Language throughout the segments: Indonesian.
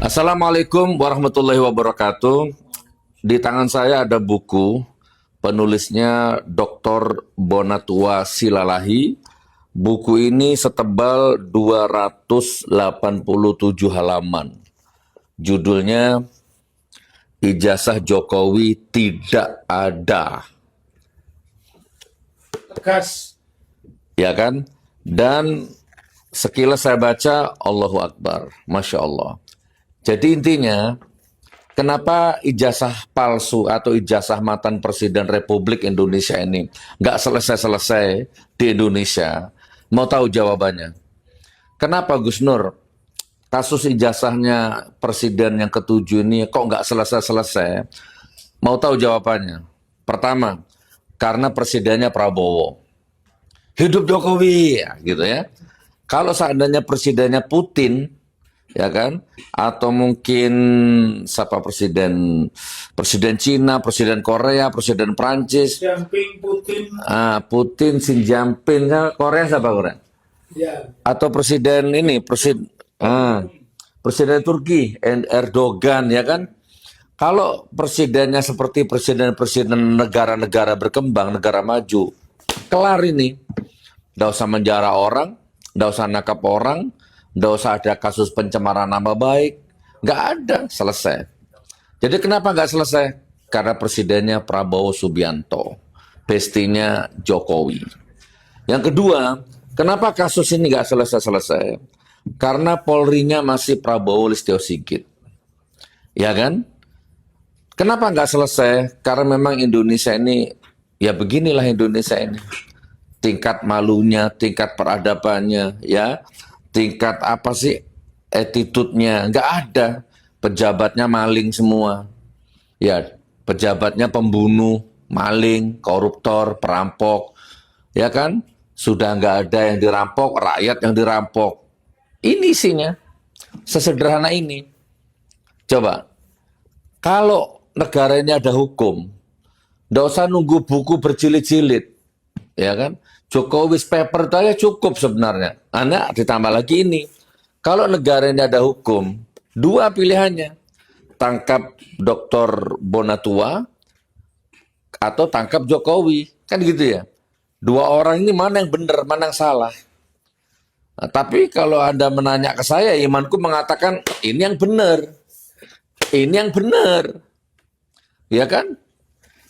Assalamualaikum warahmatullahi wabarakatuh. Di tangan saya ada buku, penulisnya Dr. Bonatua Silalahi. Buku ini setebal 287 halaman. Judulnya Ijazah Jokowi Tidak Ada. Tegas. Ya kan? Dan sekilas saya baca, Allahu Akbar, Masya Allah. Jadi intinya, kenapa ijazah palsu atau ijazah mantan Presiden Republik Indonesia ini nggak selesai-selesai di Indonesia? Mau tahu jawabannya? Kenapa Gus Nur, kasus ijazahnya Presiden yang ketujuh ini kok nggak selesai-selesai? Mau tahu jawabannya? Pertama, karena Presidennya Prabowo. Hidup Jokowi, ya, gitu ya. Kalau seandainya Presidennya Putin, ya kan, atau mungkin siapa presiden Cina, presiden Korea, presiden Prancis, Jamping Putin. Putin, Xi Jinping, Korea siapa Korea? Ya. Atau presiden ini, presiden Turki, Erdogan, ya kan? Kalau presidennya seperti presiden-presiden negara-negara berkembang, negara maju, kelar ini. Nggak usah menjara orang, nggak usah nangkap orang, nggak usah ada kasus pencemaran nama baik. Nggak ada, selesai. Jadi kenapa nggak selesai? Karena presidennya Prabowo Subianto, bestinya Jokowi. Yang kedua, kenapa kasus ini nggak selesai-selesai? Karena Polri-nya masih Prabowo Listio Sigit. Ya kan? Kenapa nggak selesai? Karena memang Indonesia ini, ya beginilah Indonesia ini. Tingkat malunya, tingkat peradabannya, ya, tingkat apa sih, attitude-nya, nggak ada. Pejabatnya maling semua. Ya, pejabatnya pembunuh, maling, koruptor, perampok. Ya kan? Sudah nggak ada yang dirampok, rakyat yang dirampok. Ini isinya. Sesederhana ini. Coba, kalau negara ini ada hukum, nggak usah nunggu buku berjilid-jilid. Ya kan? Jokowi's paper itu aja cukup sebenarnya. Anda ditambah lagi ini. Kalau negara ini ada hukum, dua pilihannya. Tangkap Dr. Bonatua atau tangkap Jokowi. Kan gitu ya. Dua orang ini mana yang benar, mana yang salah. Nah, tapi kalau Anda menanya ke saya, imanku mengatakan ini yang benar. Ini yang benar. Ya kan?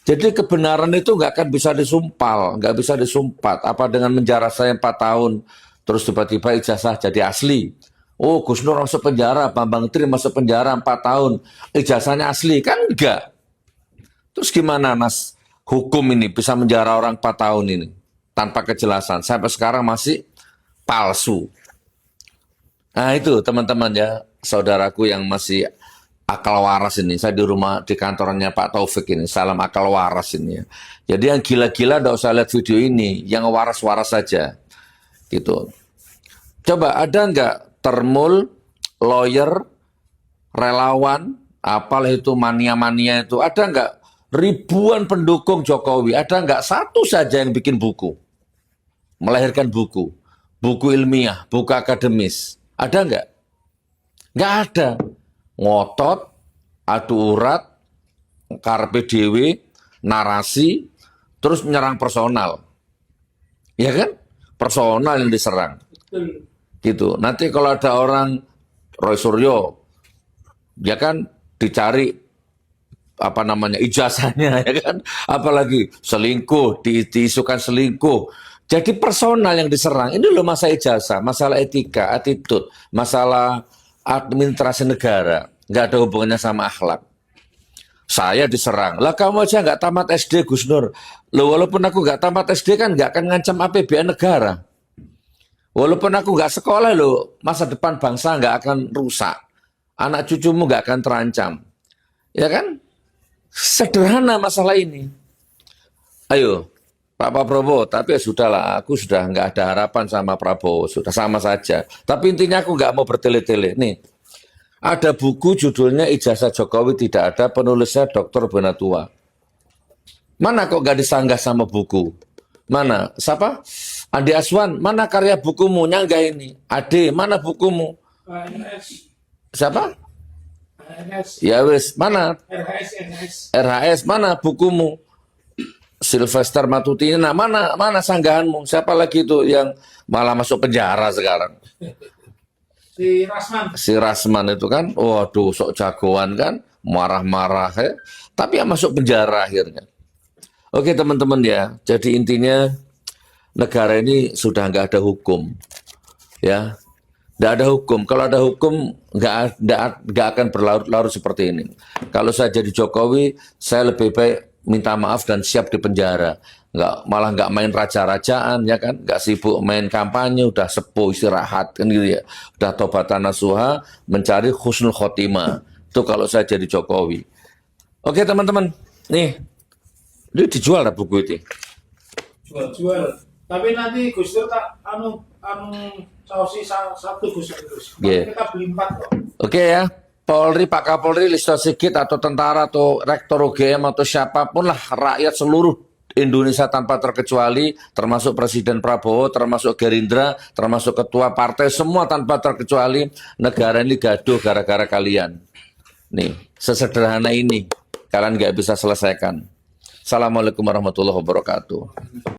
Jadi kebenaran itu nggak akan bisa disumpal, nggak bisa disumpat. Apa dengan menjara saya 4 tahun, terus tiba-tiba ijazah jadi asli. Oh, Gus Nur masuk penjara, Bambang Tri masuk penjara 4 tahun, ijazahnya asli. Kan enggak. Terus gimana Mas, hukum ini bisa menjara orang 4 tahun ini, tanpa kejelasan. Sampai sekarang masih palsu. Nah itu teman-teman ya, saudaraku yang masih akal waras ini. Saya di rumah, di kantornya Pak Taufik ini. Salam akal waras ini ya. Jadi yang gila-gila nggak usah lihat video ini. Yang waras-waras saja. Gitu. Coba ada nggak termul, lawyer, relawan, apalah itu mania-mania itu. Ada nggak ribuan pendukung Jokowi. Ada nggak satu saja yang bikin buku. Melahirkan buku. Buku ilmiah, buku akademis. Ada nggak? Nggak ada. Ngotot, adu urat, karpe dewe, narasi, terus menyerang personal. Ya kan? Personal yang diserang. Betul. Gitu. Nanti kalau ada orang Roy Suryo, dia kan dicari apa namanya ijazahnya, ya kan? Apalagi selingkuh, diisukan selingkuh. Jadi personal yang diserang. Ini loh masalah ijazah, masalah etika, attitude, masalah administrasi negara, nggak ada hubungannya sama akhlak. Saya diserang, lah kamu aja nggak tamat SD Gus Nur. Loh, walaupun aku nggak tamat SD kan nggak akan ngancam APBN negara. Walaupun aku nggak sekolah loh, masa depan bangsa nggak akan rusak. Anak cucumu nggak akan terancam. Ya kan? Sederhana masalah ini. Ayo, Pak Prabowo, tapi ya sudahlah, aku sudah nggak ada harapan sama Prabowo, sudah sama saja. Tapi intinya aku nggak mau bertele-tele. Nih, ada buku judulnya Ijazah Jokowi Tidak Ada, penulisnya Dr. Bonatua. Mana kok nggak disanggah sama buku? Mana? Siapa? Andi Aswan, mana karya bukumu? Nyanggah ini. Ade, mana bukumu? PNS. Siapa? RHS, Ya wis, mana RHS. RHS, mana bukumu? Sylvester Matutina, mana sanggahanmu? Siapa lagi itu yang malah masuk penjara sekarang? Si Rasman. Si Rasman itu kan, waduh, sok jagoan kan, marah-marah ya. Tapi yang masuk penjara akhirnya. Oke teman-teman ya, jadi intinya negara ini sudah nggak ada hukum, ya, nggak ada hukum. Kalau ada hukum nggak akan berlarut-larut seperti ini. Kalau saya jadi Jokowi, saya lebih baik minta maaf dan siap di penjara. Malah nggak main raja-rajaan, ya kan? Nggak sibuk main kampanye, udah sepuh istirahat kan gitu ya. Udah tobatan nasuha, mencari husnul khotimah. Itu kalau saya jadi Jokowi. Oke teman-teman, nih, ini dijual lah buku itu. Jual. Tapi nanti Gus Dur tak sausi satu Gus Dur. Yeah. Kita beli 4 kok. Oke ya, Polri, Pak Kapolri, Listo Sigit atau tentara atau rektor UGM atau siapapun lah, rakyat seluruh Indonesia tanpa terkecuali, termasuk Presiden Prabowo, termasuk Gerindra, termasuk ketua partai, semua tanpa terkecuali, negara ini gaduh gara-gara kalian. Nih, sesederhana ini, kalian nggak bisa selesaikan. Assalamualaikum warahmatullahi wabarakatuh.